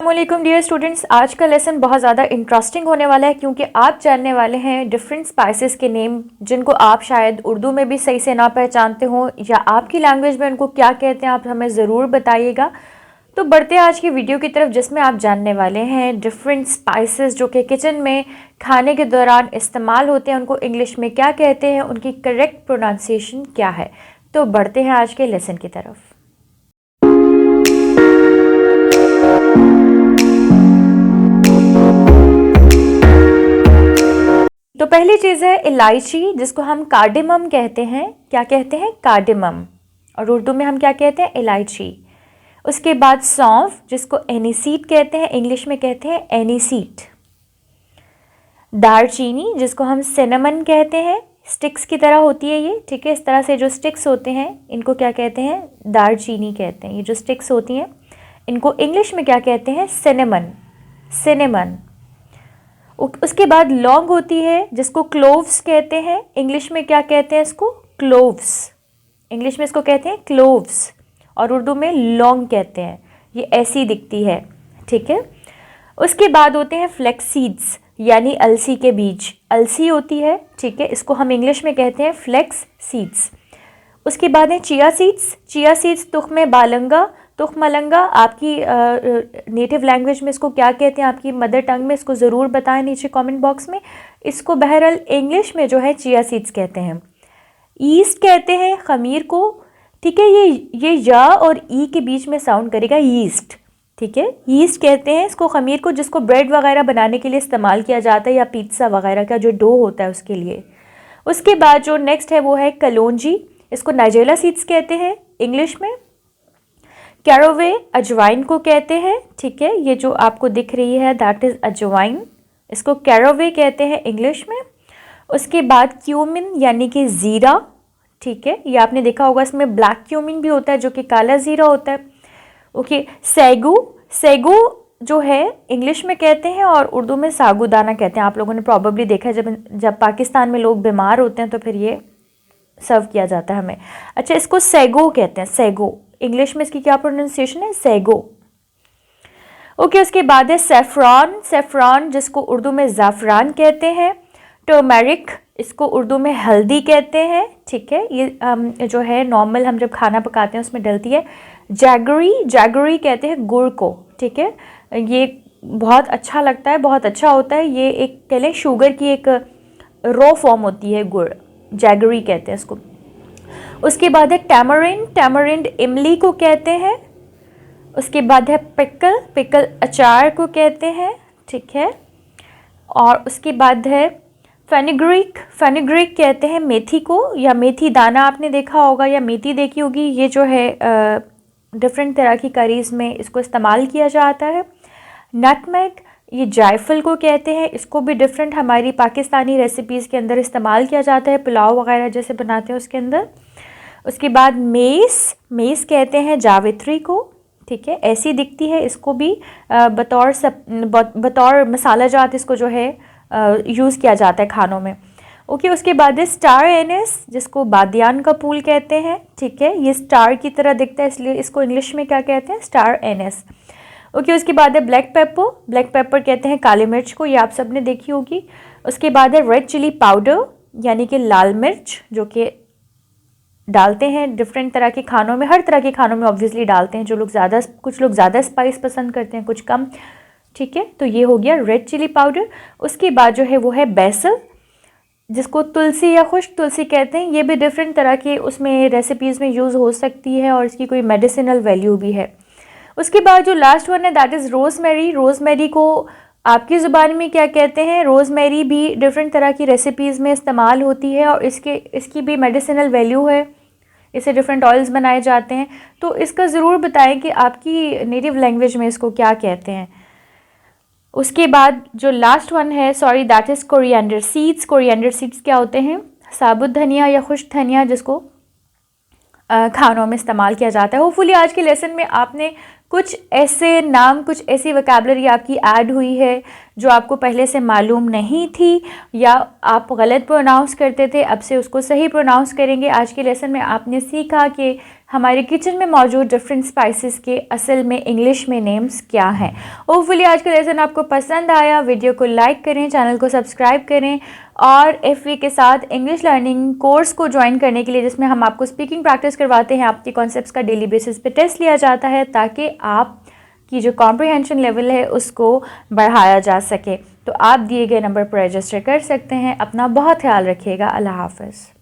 अस्सलामुअलैकुम dear students, आज का लेसन बहुत ज़्यादा इंटरेस्टिंग होने वाला है क्योंकि आप जानने वाले हैं डिफरेंट स्पाइसेस के नेम जिनको आप शायद उर्दू में भी सही से ना पहचानते हो या आपकी लैंग्वेज में उनको क्या कहते हैं आप हमें ज़रूर बताइएगा। तो बढ़ते हैं आज की वीडियो की तरफ जिसमें आप जानने वाले हैं डिफरेंट स्पाइसेस जो कि किचन में खाने के दौरान इस्तेमाल होते हैं, उनको इंग्लिश में क्या कहते हैं, उनकी करेक्ट प्रोनाउंसिएशन क्या है। तो बढ़ते हैं आज के लेसन की तरफ। तो पहली चीज़ है इलायची, जिसको हम कार्डेमम कहते हैं। क्या कहते हैं? कार्डेमम। और उर्दू में हम क्या कहते हैं? इलायची। उसके बाद सौंफ, जिसको एनीसीड कहते हैं, इंग्लिश में कहते हैं एनीसीड। दालचीनी, जिसको हम सिनेमन कहते हैं, स्टिक्स की तरह होती है ये, ठीक है। इस तरह से जो स्टिक्स होते हैं इनको क्या कहते हैं? दालचीनी कहते हैं। ये जो स्टिक्स होती हैं इनको इंग्लिश में क्या कहते हैं? Cinnamon, cinnamon. उसके बाद लौंग होती है जिसको क्लोव्स कहते हैं, इंग्लिश में क्या कहते हैं इसको? क्लोव्स। इंग्लिश में इसको कहते हैं क्लोव्स और उर्दू में लौंग कहते हैं। ये ऐसी दिखती है, ठीक है। उसके बाद होते हैं फ्लैक्स सीड्स, यानी अलसी के बीज। अलसी होती है, ठीक है, इसको हम इंग्लिश में कहते हैं फ्लैक्स सीड्स। उसके बाद है चिया सीड्स। चिया सीड्स तुख्म बालंगा, तुख्मलंगा, आपकी नेटिव लैंग्वेज में इसको क्या कहते हैं, आपकी मदर टंग में इसको ज़रूर बताएं नीचे कमेंट बॉक्स में। इसको बहरहाल इंग्लिश में जो है चिया सीड्स कहते हैं। ईस्ट कहते हैं खमीर को, ठीक है। ये या और ई के बीच में साउंड करेगा, ईस्ट, ठीक है। ईस्ट कहते हैं इसको खमीर को, जिसको ब्रेड वगैरह बनाने के लिए इस्तेमाल किया जाता है या पिज़्ज़ा वगैरह का जो डो होता है उसके लिए। उसके बाद जो नेक्स्ट है वो है कलौंजी, इसको नाइजेला सीड्स कहते हैं इंग्लिश में। कैरोवे, अजवाइन को कहते हैं, ठीक है। ये जो आपको दिख रही है दैट इज़ अजवाइन, इसको कैरोवे कहते हैं इंग्लिश में। उसके बाद क्यूमिन यानी कि ज़ीरा, ठीक है। ये आपने देखा होगा, इसमें ब्लैक क्यूमिन भी होता है जो कि काला ज़ीरा होता है, ओके। सैगू, सैगू जो है इंग्लिश में कहते हैं और उर्दू में सागुदाना कहते हैं। आप लोगों ने प्रॉबेबली देखा है जब पाकिस्तान में लोग बीमार होते हैं तो फिर ये सर्व किया जाता है हमें। अच्छा, इसको सैगो कहते हैं, सैगो। इंग्लिश में इसकी क्या प्रोनाउंसिएशन है? Sago, okay. उसके बाद है सेफ्रॉन, सेफ्रॉन जिसको उर्दू में ज़ाफ़रान कहते हैं। टर्मेरिक, इसको उर्दू में हल्दी कहते हैं, ठीक है। ये जो है नॉर्मल हम जब खाना पकाते हैं उसमें डलती है। जैगरी, जैगरी कहते हैं गुड़ को, ठीक है। ये बहुत अच्छा लगता है, बहुत अच्छा होता है। ये एक कह लें शुगर की एक रॉ फॉर्म होती है गुड़, जैगरी कहते हैं इसको। उसके बाद है टैमरिंड, टैमरिंड इमली को कहते हैं। उसके बाद है पिकल, पिकल अचार को कहते हैं, ठीक है। और उसके बाद है फेनिग्रीक, फेनिग्रीक कहते हैं मेथी को, या मेथी दाना आपने देखा होगा या मेथी देखी होगी। ये जो है डिफरेंट तरह की करीज़ में इसको इस्तेमाल किया जाता है। नटमेग, ये जायफल को कहते हैं, इसको भी डिफरेंट हमारी पाकिस्तानी रेसिपीज़ के अंदर इस्तेमाल किया जाता है, पुलाव वगैरह जैसे बनाते हैं उसके अंदर। उसके बाद मेस, मेस कहते हैं जावित्री को, ठीक है। ऐसी दिखती है, इसको भी बतौर मसाला जात इसको जो है यूज़ किया जाता है खानों में, ओके। उसके बाद है स्टार एनिस, जिसको बादियान का फूल कहते हैं, ठीक है। ये स्टार की तरह दिखता है इसलिए इसको इंग्लिश में क्या कहते हैं? Star anise, okay. उसके बाद है ब्लैक पेपर, ब्लैक पेपर कहते हैं काली मिर्च को, ये आप सब ने देखी होगी। उसके बाद है रेड चिली पाउडर, यानी कि लाल मिर्च, जो कि डालते हैं डिफरेंट तरह के खानों में, हर तरह के खानों में ऑब्वियसली डालते हैं। कुछ लोग ज़्यादा स्पाइस पसंद करते हैं, कुछ कम, ठीक है। तो ये हो गया रेड चिली पाउडर। उसके बाद जो है वो है बेसल, जिसको तुलसी या खुश्क तुलसी कहते हैं। ये भी डिफरेंट तरह के उसमें रेसिपीज़ में यूज़ हो सकती है और इसकी कोई मेडिसिनल वैल्यू भी है। उसके बाद जो लास्ट वन है दैट इज़ रोज़मेरी। रोज़मेरी को आपकी ज़ुबान में क्या कहते हैं? रोज़मेरी भी डिफरेंट तरह की रेसिपीज़ में इस्तेमाल होती है और इसकी भी मेडिसिनल वैल्यू है, इससे डिफरेंट ऑयल्स बनाए जाते हैं। तो इसका ज़रूर बताएं कि आपकी नेटिव लैंग्वेज में इसको क्या कहते हैं। उसके बाद जो लास्ट वन है, sorry, that is coriander seeds. Coriander seeds क्या होते हैं? साबुत धनिया या खुश्क धनिया, जिसको खानों में इस्तेमाल किया जाता है। होपफुली आज के लेसन में आपने कुछ ऐसे नाम, कुछ ऐसी वोकैबुलरी आपकी ऐड हुई है जो आपको पहले से मालूम नहीं थी या आप गलत प्रोनाउंस करते थे, अब से उसको सही प्रोनाउंस करेंगे। आज के लेसन में आपने सीखा कि हमारे किचन में मौजूद डिफरेंट स्पाइसेस के असल में इंग्लिश में नेम्स क्या हैं। होपफुली आज का लेसन आपको पसंद आया। वीडियो को लाइक करें, चैनल को सब्सक्राइब करें और FV के साथ इंग्लिश लर्निंग कोर्स को ज्वाइन करने के लिए, जिसमें हम आपको स्पीकिंग प्रैक्टिस करवाते हैं, आपके कॉन्सेप्ट्स का डेली बेसिस पे टेस्ट लिया जाता है ताकि आप की जो कॉम्प्रिहेंशन लेवल है उसको बढ़ाया जा सके। तो आप दिए गए नंबर पर रजिस्टर कर सकते हैं। अपना बहुत ख्याल रखिएगा। अल्लाह हाफ़िज़।